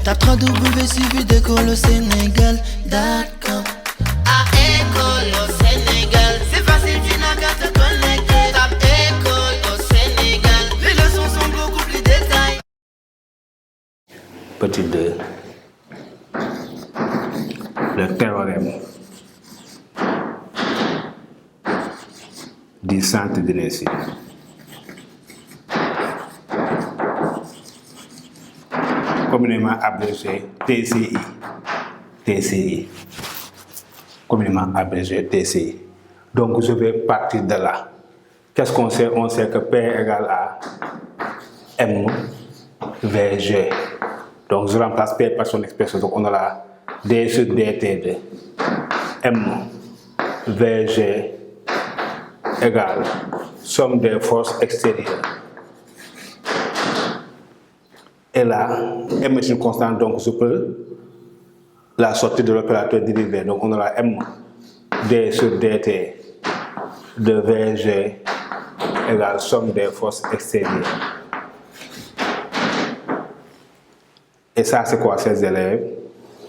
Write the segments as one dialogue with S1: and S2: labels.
S1: Tape www.suividécole-au-sénégal.com. À école au Sénégal, c'est facile, tu n'as qu'à te connecter. Tape école au Sénégal, les leçons sont beaucoup plus détaillées.
S2: Petit 2. Le théorème du centre d'inertie. Communément abrégé TCI. TCI. Communément abrégé TCI. Donc je vais partir de là. Qu'est-ce qu'on sait? On sait que P égale à MVG. Donc je remplace P par son expression. Donc on aura D sur DT de MVG égale somme des forces extérieures. Et là, M est une constante, donc je peux la sortir de l'opérateur dérivé. Donc on aura M D sur DT de VG égale somme des forces extérieures. Et ça, c'est quoi ces élèves?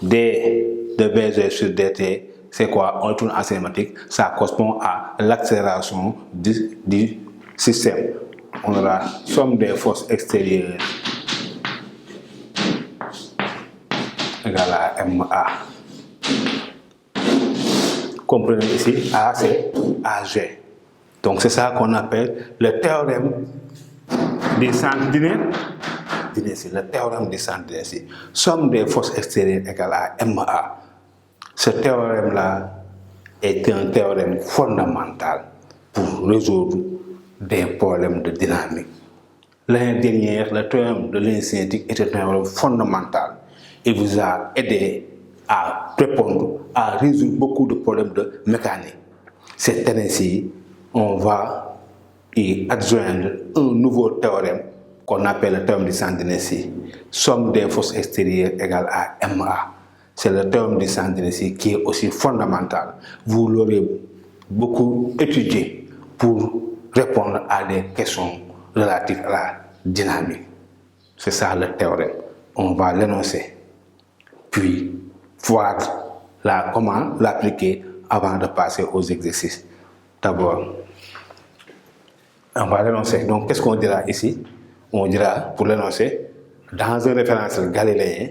S2: D de VG sur DT, c'est quoi? On tourne en cinématique, ça correspond à l'accélération du système. On aura somme des forces extérieures égale à MA. Comprenez ici, A c'est AG. Donc c'est ça qu'on appelle le théorème du centre d'inertie. Le théorème du centre d'inertie. Somme des forces extérieures égale à MA. Ce théorème-là est un théorème fondamental pour résoudre des problèmes de dynamique. L'année dernière, le théorème de l'inertie cinétique était un théorème fondamental. Il vous a aidé à répondre, à résoudre beaucoup de problèmes de mécanique. Cette année-ci, on va y adjoindre un nouveau théorème qu'on appelle le théorème du centre d'inertie. Somme des forces extérieures égale à MA. C'est le théorème du centre d'inertie qui est aussi fondamental. Vous l'aurez beaucoup étudié pour répondre à des questions relatives à la dynamique. C'est ça le théorème. On va l'énoncer. Puis voir comment l'appliquer avant de passer aux exercices. D'abord, on va l'énoncer. Donc, qu'est-ce qu'on dira ici? On dira, pour l'énoncer, dans un référentiel galiléen,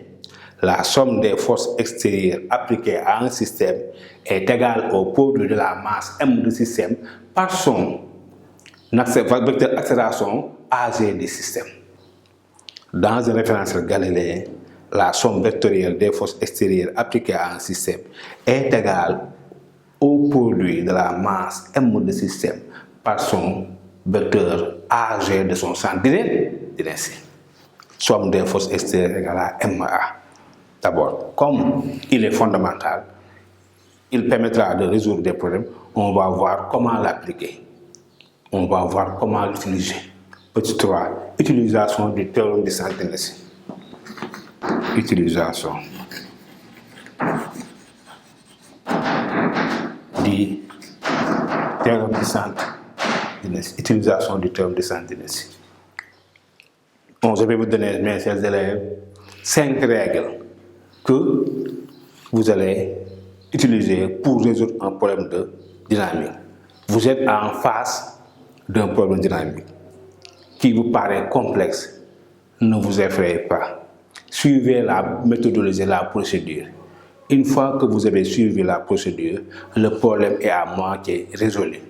S2: la somme des forces extérieures appliquées à un système est égale au produit de la masse M du système par son vecteur accélération AG du système. Dans un référentiel galiléen, la somme vectorielle des forces extérieures appliquées à un système est égale au produit de la masse M du système par son vecteur AG de son centre d'inertie. Somme des forces extérieures égale à MA. D'abord, comme il est fondamental, il permettra de résoudre des problèmes. On va voir comment l'appliquer. On va voir comment l'utiliser. Petit 3, utilisation du théorème du centre d'inertie. Utilisation du théorème du centre d'inertie. Utilisation du théorème du centre d'inertie. Bon, je vais vous donner, mes chers élèves, 5 règles que vous allez utiliser pour résoudre un problème de dynamique. Vous êtes en face d'un problème dynamique qui vous paraît complexe. Ne vous effrayez pas. Suivez la méthodologie, la procédure. Une fois que vous avez suivi la procédure, le problème est à moitié résolu.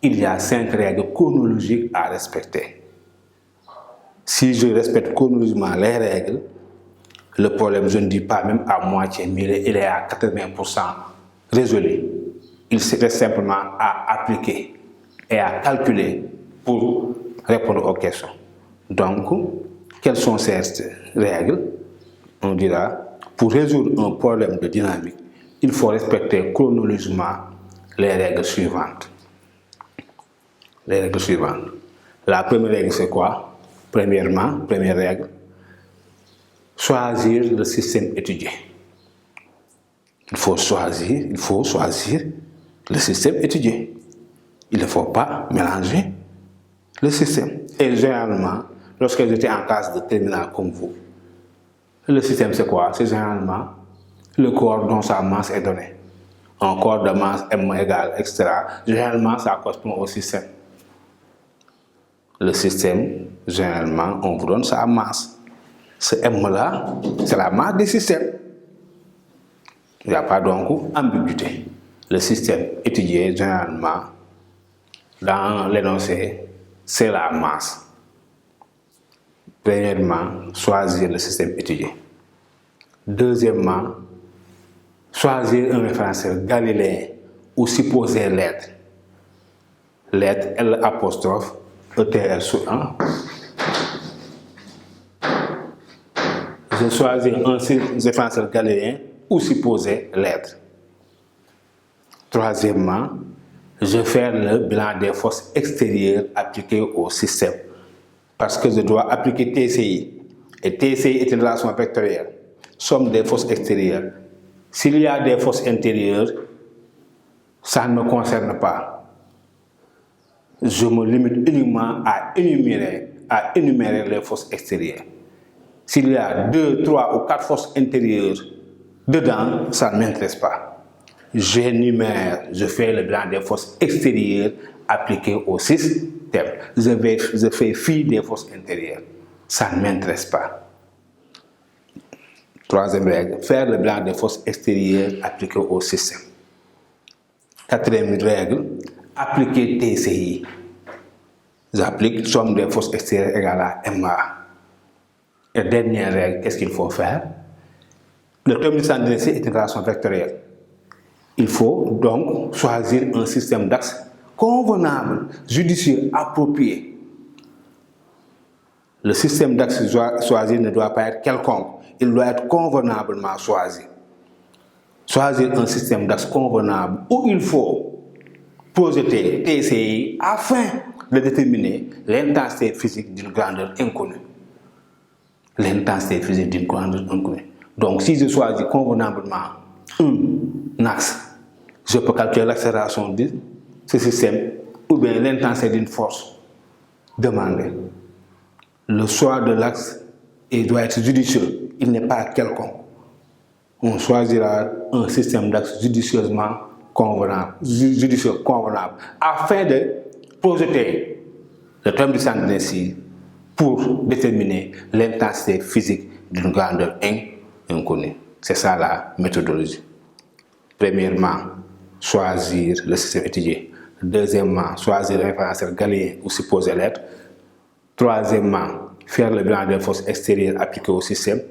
S2: Il y a 5 règles chronologiques à respecter. Si je respecte chronologiquement les règles, le problème, je ne dis pas même à moitié, mais il est à 80% résolu. Il reste simplement à appliquer et à calculer pour répondre aux questions. Donc, quelles sont ces règles? On dira, pour résoudre un problème de dynamique, il faut respecter chronologiquement les règles suivantes. Les règles suivantes. La première règle, c'est quoi? Premièrement, première règle, choisir le système étudié. Il faut choisir le système étudié. Il ne faut pas mélanger le système. Et généralement, lorsque j'étais en classe de terminale comme vous, Le système, c'est quoi? C'est généralement le corps dont sa masse est donnée. Un corps de masse M égale, etc. Généralement, ça correspond au système. Le système, généralement, on vous donne sa masse. Ce M-là, c'est la masse du système. Il n'y a pas donc ambiguïté. Le système étudié, généralement, dans l'énoncé, c'est la masse. Premièrement, choisir le système étudié. Deuxièmement, choisir un référentiel galiléen ou supposer l'être. L'être L apostrophe ETR sur 1. Je choisis un référentiel galiléen ou supposer l'être. Troisièmement, je fais le bilan des forces extérieures appliquées au système. Parce que je dois appliquer TCI. Et TCI est une relation vectorielle. Somme des forces extérieures. S'il y a des forces intérieures, ça ne me concerne pas. Je me limite uniquement à énumérer les forces extérieures. S'il y a 2, 3 ou 4 forces intérieures dedans, ça ne m'intéresse pas. J'énumère, je fais le bilan des forces extérieures appliquées au système. Je fais fi des forces intérieures. Ça ne m'intéresse pas. Troisième règle, faire le bilan des forces extérieures appliquées au système. Quatrième règle, appliquer TCI. J'applique somme des forces extérieures égale à MA. Et dernière règle, qu'est-ce qu'il faut faire? Le terme du centre d'inertie est une relation vectorielle. Il faut donc choisir un système d'axe convenable, judicieux, approprié. Le système d'axe choisi ne doit pas être quelconque, il doit être convenablement choisi. Choisir un système d'axe convenable où il faut projeter TCI afin de déterminer l'intensité physique d'une grandeur inconnue. L'intensité physique d'une grandeur inconnue. Donc, si je choisis convenablement un axe, je peux calculer l'accélération de ce système ou bien l'intensité d'une force demandée. Le choix de l'axe doit être judicieux, il n'est pas quelconque. On choisira un système d'axe judicieusement convenable, afin de projeter le terme du centre d'inertie pour déterminer l'intensité physique d'une grandeur inconnue. C'est ça la méthodologie. Premièrement, choisir le système étudié. Deuxièmement, choisir le référentiel galiléen ou supposer l'être. Troisièmement, faire le bilan des forces extérieures appliquées au système.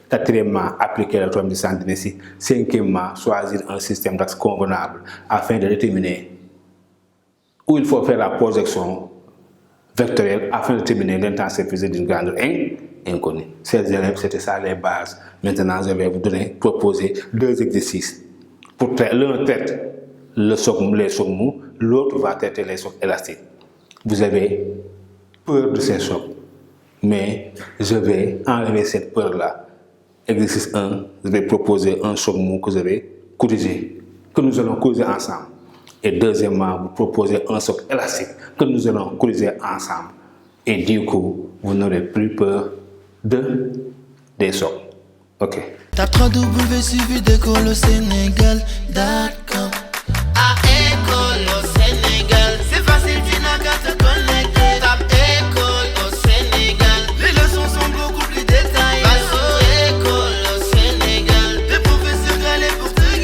S2: Quatrièmement, appliquer le théorème du centre d'inertie. Cinquièmement, choisir un système d'axe convenable afin de déterminer où il faut faire la projection vectorielle afin de déterminer l'intensité physique d'une grandeur inconnue. Ces élèves, c'était ça les bases. Maintenant, je vais vous proposer 2 exercices. L'un traite les chocs mous, l'autre va traiter les chocs élastiques. Vous avez peur de ces chocs, mais je vais enlever cette peur-là. Exercice 1, je vais proposer un choc mou que je vais corriger, que nous allons corriger ensemble. Et deuxièmement, vous proposez un choc élastique que nous allons corriger ensemble. Et du coup, vous n'aurez plus peur des chocs. Ok.
S1: Tape www.suividecolosénégal.com